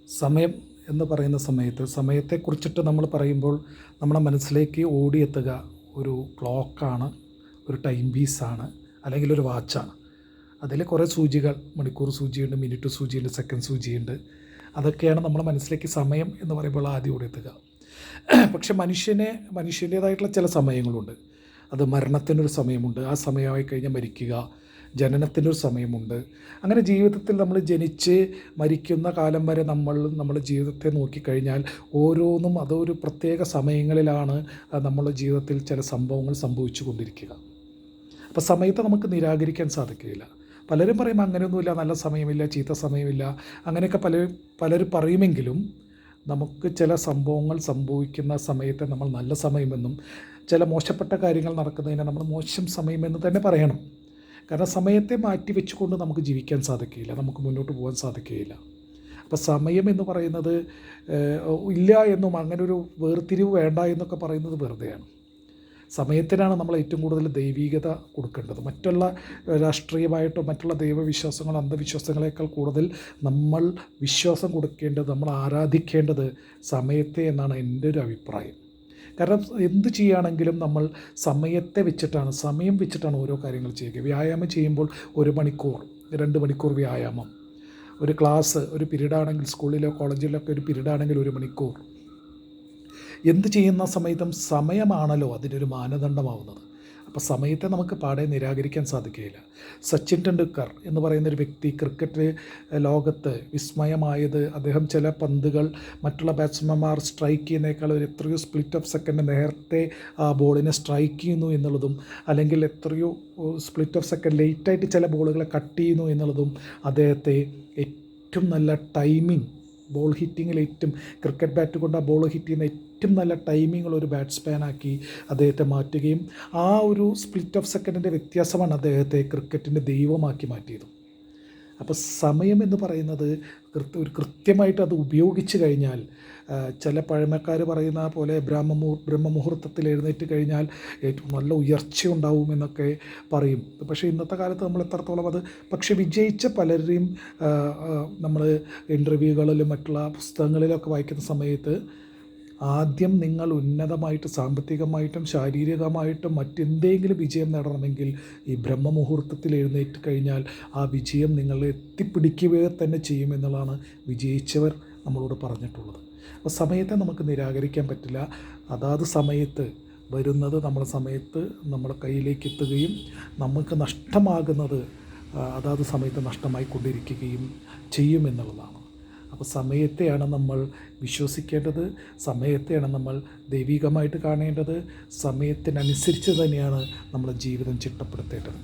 സമയം എന്ന് പറയുന്ന സമയത്തെക്കുറിച്ചിട്ട് നമ്മൾ പറയുമ്പോൾ നമ്മുടെ മനസ്സിലേക്ക് ഓടിയെത്തുക ഒരു ക്ലോക്കാണ്, ഒരു ടൈം പീസാണ്, അല്ലെങ്കിൽ ഒരു വാച്ചാണ്. അതിൽ കുറേ സൂചികൾ, മണിക്കൂർ സൂചിയുണ്ട്, മിനിറ്റ് സൂചിയുണ്ട്, സെക്കൻഡ് സൂചിയുണ്ട്. അതൊക്കെയാണ് നമ്മുടെ മനസ്സിലേക്ക് സമയം എന്ന് പറയുമ്പോൾ ആദ്യം ഓടിയെത്തുക. പക്ഷെ മനുഷ്യൻ്റേതായിട്ടുള്ള ചില സമയങ്ങളുണ്ട്. അത് മരണത്തിനൊരു സമയമുണ്ട്, ആ സമയമായി കഴിഞ്ഞാൽ മരിക്കുക. ജനനത്തിനൊരു സമയമുണ്ട്. അങ്ങനെ ജീവിതത്തിൽ നമ്മൾ ജനിച്ച് മരിക്കുന്ന കാലം വരെ നമ്മുടെ ജീവിതത്തെ നോക്കിക്കഴിഞ്ഞാൽ ഓരോന്നും അതൊരു പ്രത്യേക സമയങ്ങളിലാണ് നമ്മുടെ ജീവിതത്തിൽ ചില സംഭവങ്ങൾ സംഭവിച്ചു കൊണ്ടിരിക്കുക. അപ്പോൾ സമയത്തെ നമുക്ക് നിരാകരിക്കാൻ സാധിക്കുകയില്ല. പലരും പറയും അങ്ങനെയൊന്നുമില്ല, നല്ല സമയമില്ല, ചീത്ത സമയമില്ല, അങ്ങനെയൊക്കെ പലരും പറയുമെങ്കിലും നമുക്ക് ചില സംഭവങ്ങൾ സംഭവിക്കുന്ന സമയത്തെ നമ്മൾ നല്ല സമയമെന്നും ചില മോശപ്പെട്ട കാര്യങ്ങൾ നടക്കുന്നതിനെ നമ്മൾ മോശം സമയമെന്ന് തന്നെ പറയണം. കാരണം സമയത്തെ മാറ്റി വെച്ചുകൊണ്ട് നമുക്ക് ജീവിക്കാൻ സാധിക്കുകയില്ല, നമുക്ക് മുന്നോട്ട് പോകാൻ സാധിക്കുകയില്ല. അപ്പോൾ സമയം എന്ന് പറയുന്നത് ഇല്ല എന്നും അങ്ങനെ ഒരു വേർതിരിവ് വേണ്ട എന്നൊക്കെ പറയുന്നത് വെറുതെയാണ്. സമയത്തിനാണ് നമ്മൾ ഏറ്റവും കൂടുതൽ ദൈവീകത കൊടുക്കേണ്ടത്. മറ്റുള്ള രാഷ്ട്രീയമായിട്ടോ മറ്റുള്ള ദൈവവിശ്വാസങ്ങൾ അന്ധവിശ്വാസങ്ങളെക്കാൾ കൂടുതൽ നമ്മൾ വിശ്വാസം കൊടുക്കേണ്ടത്, നമ്മൾ ആരാധിക്കേണ്ടത് സമയത്തെ എന്നാണ് എൻ്റെ ഒരു അഭിപ്രായം. കാരണം എന്ത് ചെയ്യുകയാണെങ്കിലും നമ്മൾ സമയം വെച്ചിട്ടാണ് ഓരോ കാര്യങ്ങൾ ചെയ്യുക. വ്യായാമം ചെയ്യുമ്പോൾ 1 മണിക്കൂർ 2 മണിക്കൂർ വ്യായാമം, ഒരു ക്ലാസ് ഒരു പീരീഡാണെങ്കിൽ സ്കൂളിലോ കോളേജിലോ ഒക്കെ ഒരു പീരീഡാണെങ്കിൽ 1 മണിക്കൂർ. എന്ത് ചെയ്യുന്ന സമയത്തും സമയമാണല്ലോ അതിനൊരു മാനദണ്ഡമാവുന്നത്. അപ്പോൾ സമയത്തെ നമുക്ക് പാടെ നിരാകരിക്കാൻ സാധിക്കുകയില്ല. സച്ചിൻ ടെണ്ടുൽക്കർ എന്ന് പറയുന്നൊരു വ്യക്തി ക്രിക്കറ്റ് ലോകത്ത് വിസ്മയമായത് അദ്ദേഹം ചില പന്തുകൾ മറ്റുള്ള ബാറ്റ്സ്മാൻമാർ സ്ട്രൈക്ക് ചെയ്യുന്നതിനേക്കാൾ ഒരു എത്രയോ സ്പ്ലിറ്റ് ഓഫ് സെക്കൻഡ് നേരത്തെ ആ ബോളിനെ സ്ട്രൈക്ക് ചെയ്യുന്നു എന്നുള്ളതും, അല്ലെങ്കിൽ എത്രയോ സ്പ്ലിറ്റ് ഓഫ് സെക്കൻഡ് ലേറ്റായിട്ട് ചില ബോളുകളെ കട്ട് ചെയ്യുന്നു എന്നുള്ളതും അദ്ദേഹത്തെ ഏറ്റവും നല്ല ടൈമിംഗ്, ബോൾ ഹിറ്റിങ്ങിൽ ഏറ്റവും ക്രിക്കറ്റ് ബാറ്റ് കൊണ്ട് ആ ബോൾ ഹിറ്റ് ചെയ്യുന്ന ഏറ്റവും നല്ല ടൈമിങ്ങുള്ള ഒരു ബാറ്റ്സ്മാനാക്കി അദ്ദേഹത്തെ മാറ്റുകയും ആ ഒരു സ്പ്ലിറ്റ് ഓഫ് സെക്കൻഡിൻ്റെ വ്യത്യാസമാണ് അദ്ദേഹത്തെ ക്രിക്കറ്റിൻ്റെ ദൈവമാക്കി മാറ്റിയത്. അപ്പോൾ സമയം എന്ന് പറയുന്നത് കൃത്യമായിട്ട് അത് ഉപയോഗിച്ച് കഴിഞ്ഞാൽ, ചില പഴമക്കാർ പറയുന്ന പോലെ ബ്രഹ്മമുഹൂർത്തത്തിൽ എഴുന്നേറ്റ് കഴിഞ്ഞാൽ ഏറ്റവും നല്ല ഉയർച്ച ഉണ്ടാവുമെന്നൊക്കെ പറയും. പക്ഷേ ഇന്നത്തെ കാലത്ത് നമ്മൾ എത്രത്തോളം അത് വിജയിച്ച പലരെയും നമ്മൾ ഇൻ്റർവ്യൂകളിലും മറ്റുള്ള പുസ്തകങ്ങളിലൊക്കെ വായിക്കുന്ന സമയത്ത് ആദ്യം നിങ്ങൾ ഉന്നതമായിട്ട് സാമ്പത്തികമായിട്ടും ശാരീരികമായിട്ടും മറ്റെന്തെങ്കിലും വിജയം നേടണമെങ്കിൽ ഈ ബ്രഹ്മമുഹൂർത്തത്തിൽ എഴുന്നേറ്റ് കഴിഞ്ഞാൽ ആ വിജയം നിങ്ങളെ എത്തിപ്പിടിക്കുക തന്നെ ചെയ്യുമെന്നുള്ളതാണ് വിജയിച്ചവർ നമ്മളോട് പറഞ്ഞിട്ടുള്ളത്. അപ്പോൾ സമയത്തെ നമുക്ക് നിരാകരിക്കാൻ പറ്റില്ല. അതാത് സമയത്ത് വരുന്നത് നമ്മുടെ സമയത്ത് നമ്മുടെ കയ്യിലേക്ക് എത്തുകയും നമുക്ക് നഷ്ടമാകുന്നത് അതാത് സമയത്ത് നഷ്ടമായി കൊണ്ടിരിക്കുകയും ചെയ്യുമെന്നുള്ളതാണ്. അപ്പോൾ സമയത്തെയാണ് നമ്മൾ വിശ്വസിക്കേണ്ടത്, സമയത്തെയാണ് നമ്മൾ ദൈവികമായിട്ട് കാണേണ്ടത്, സമയത്തിനനുസരിച്ച് തന്നെയാണ് നമ്മുടെ ജീവിതം ചിട്ടപ്പെടുത്തേണ്ടത്.